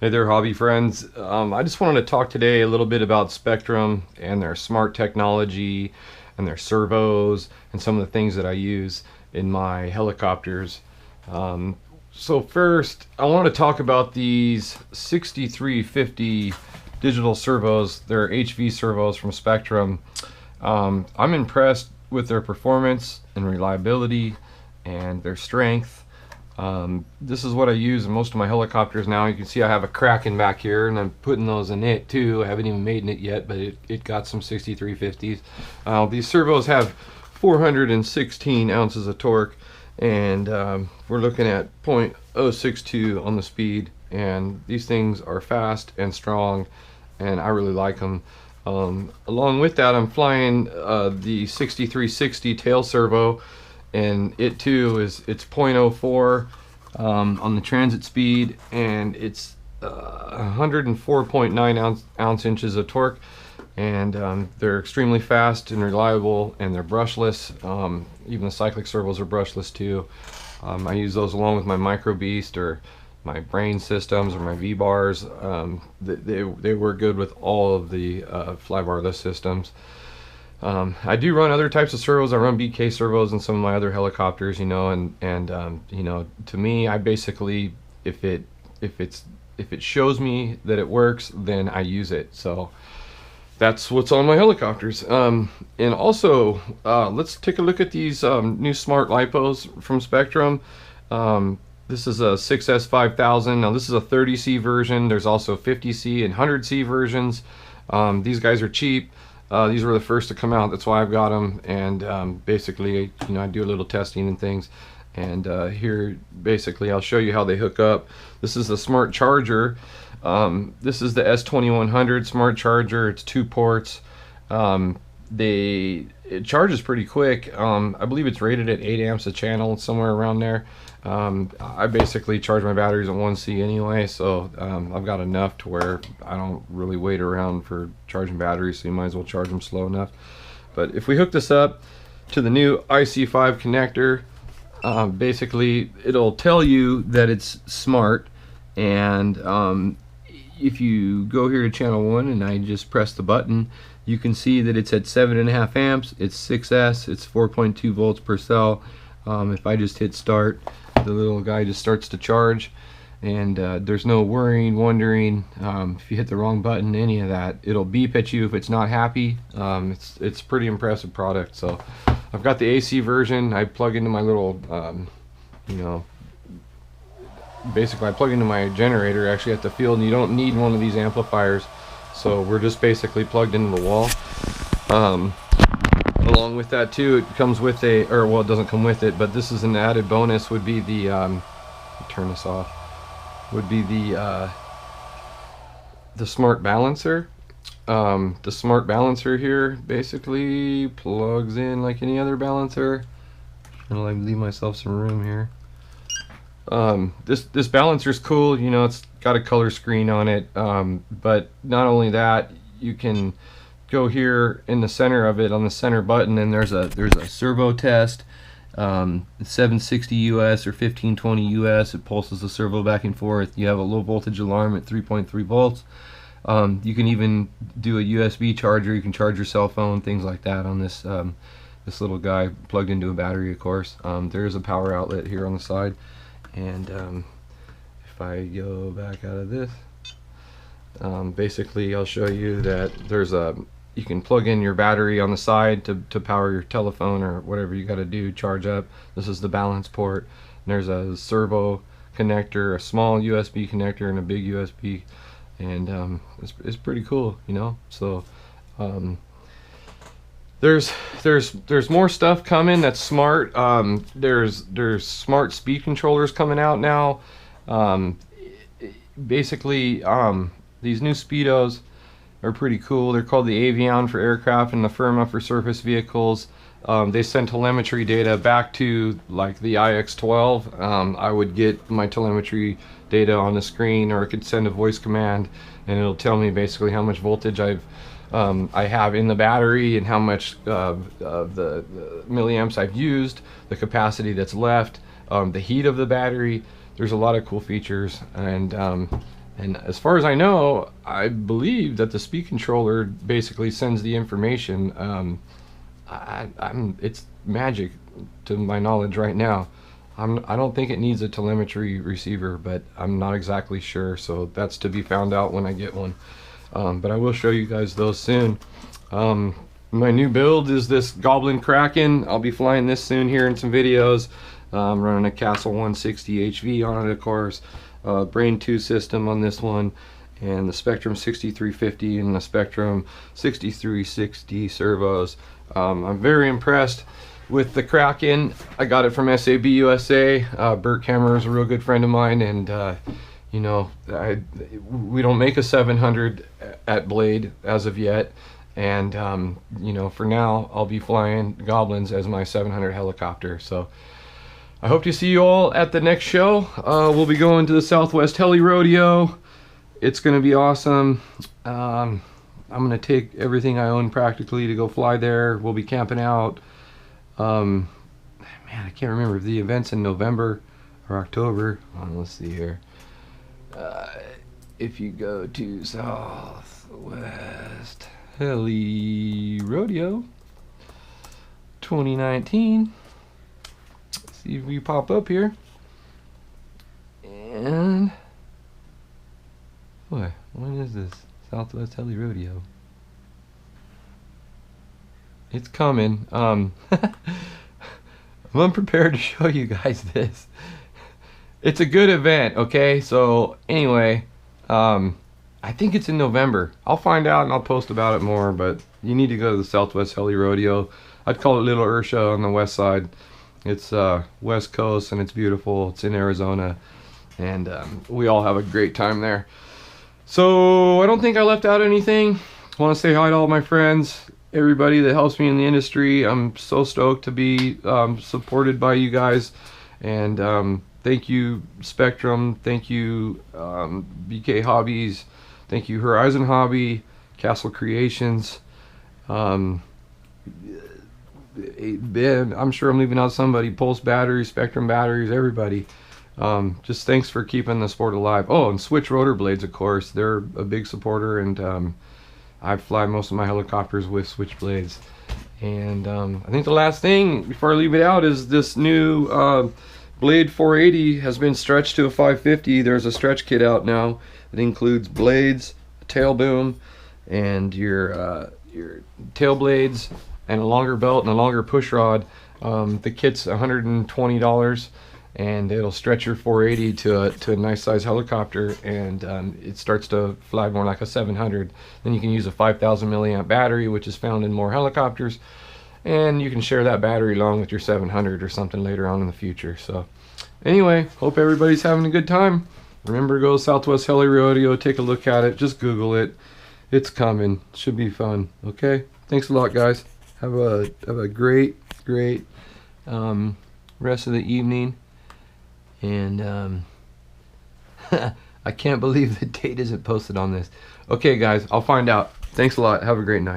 Hey there, hobby friends. I just wanted to talk today a little bit about Spektrum and their smart technology and their servos and some of the things that I use in my helicopters. So first, I want to talk about these 6350 digital servos. They're HV servos from Spektrum. I'm impressed with their performance and reliability and their strength. This is what I use in most of my helicopters now. You can see I have a Kraken back here, and I'm putting those in it too. I haven't even made it yet, but it got some 6350s. These servos have 416 ounces of torque, and we're looking at 0.062 on the speed, and these things are fast and strong, and I really like them. Along with that, I'm flying the 6360 tail servo, and it too it's 0.04 on the transit speed, and it's 104.9 ounce inches of torque, and they're extremely fast and reliable, and they're brushless. Even the cyclic servos are brushless too. I use those along with my Micro Beast or my Brain systems or my V-bars. They work good with all of the flybarless systems. I do run other types of servos. I run BK servos in some of my other helicopters, you know, and you know, to me, I basically, if it shows me that it works, then I use it. So that's what's on my helicopters. And also, let's take a look at these new smart LiPos from Spektrum. This is a 6S5000. Now this is a 30C version. There's also 50C and 100C versions. These guys are cheap. These were the first to come out, that's why I've got them, and basically, you know, I do a little testing and things, and here basically I'll show you how they hook up. This is the smart charger. This is the S2100 smart charger. It's 2 ports. It charges pretty quick. I believe it's rated at 8 amps a channel, somewhere around there. I basically charge my batteries at 1C anyway, so I've got enough to where I don't really wait around for charging batteries, so you might as well charge them slow enough. But if we hook this up to the new IC5 connector, basically it'll tell you that it's smart, and if you go here to channel 1 and I just press the button, you can see that it's at 7.5 amps, it's 6S, it's 4.2 volts per cell. If I just hit start, the little guy just starts to charge, and there's no worrying, wondering if you hit the wrong button, any of that. It'll beep at you if it's not happy. It's pretty impressive product. So I've got the AC version. I plug into my little, you know, basically I plug into my generator actually at the field, and you don't need one of these amplifiers, so we're just basically plugged into the wall. Along with that too, it comes with a, or well, it doesn't come with it, but this is an added bonus, would be the turn this off, would be the smart balancer. The smart balancer here basically plugs in like any other balancer. I'm gonna leave myself some room here. This balancer's cool, you know, it's got a color screen on it, but not only that, you can go here in the center of it on the center button, and there's a servo test, 760 US or 1520 US. It pulses the servo back and forth. You have a low voltage alarm at 3.3 volts. You can even do a USB charger. You can charge your cell phone, things like that on this this little guy plugged into a battery, of course. There is a power outlet here on the side, and if I go back out of this, basically I'll show you that there's you can plug in your battery on the side to power your telephone or whatever you got to do, charge up. This is the balance port, and there's a servo connector, a small USB connector, and a big USB, and it's pretty cool, you know. So there's more stuff coming that's smart. There's smart speed controllers coming out now. Basically these new speedos are pretty cool. They're called the Avion for aircraft and the Firma for surface vehicles. They send telemetry data back to like the IX-12. I would get my telemetry data on the screen, or I could send a voice command, and it'll tell me basically how much voltage I have in the battery, and how much of the milliamps I've used, the capacity that's left, the heat of the battery. There's a lot of cool features, and And as far as I know, I believe that the speed controller basically sends the information. It's magic to my knowledge right now. I don't think it needs a telemetry receiver, but I'm not exactly sure, so that's to be found out when I get one. But I will show you guys those soon. My new build is this Goblin Kraken. I'll be flying this soon here in some videos. I'm running a Castle 160 HV on it, of course. Brain 2 system on this one, and the Spektrum 6350 and the Spektrum 6360 servos. I'm very impressed with the Kraken. I got it from SAB USA. Bert Kemmer is a real good friend of mine, and you know, we don't make a 700 at Blade as of yet, and you know, for now I'll be flying Goblins as my 700 helicopter. So I hope to see you all at the next show. We'll be going to the Southwest Heli Rodeo. It's gonna be awesome. I'm gonna take everything I own practically to go fly there. We'll be camping out. Man, I can't remember if the event's in November or October. Let's see here. If you go to Southwest Heli Rodeo 2019, see if we pop up here. And boy, when is this? Southwest Heli Rodeo. It's coming. I'm unprepared to show you guys this. It's a good event, okay? So anyway, I think it's in November. I'll find out and I'll post about it more, but you need to go to the Southwest Heli Rodeo. I'd call it Little Ursha on the west side. It's west coast and it's beautiful. It's in Arizona, and we all have a great time there. So I don't think I left out anything. I want to say hi to all my friends, everybody that helps me in the industry. I'm so stoked to be supported by you guys, and thank you Spektrum, thank you BKhobbies, thank you Horizon Hobby, Castle Creations. Ben, I'm sure I'm leaving out somebody. Pulse batteries, Spektrum batteries, everybody. Just thanks for keeping the sport alive. Oh, and Switch Rotor Blades, of course. They're a big supporter, and I fly most of my helicopters with Switch Blades. And I think the last thing before I leave it out is this new Blade 480 has been stretched to a 550. There's a stretch kit out now that includes blades, a tail boom, and your tail blades, and a longer belt and a longer push rod. The kit's $120, and it'll stretch your 480 to a nice size helicopter, and it starts to fly more like a 700. Then you can use a 5,000 milliamp battery, which is found in more helicopters, and you can share that battery along with your 700 or something later on in the future. So anyway, hope everybody's having a good time. Remember to go to Southwest Heli Rodeo, take a look at it, just Google it. It's coming. Should be fun. Okay, thanks a lot, guys. Have a great rest of the evening. And I can't believe the date isn't posted on this. Okay guys, I'll find out. Thanks a lot. Have a great night.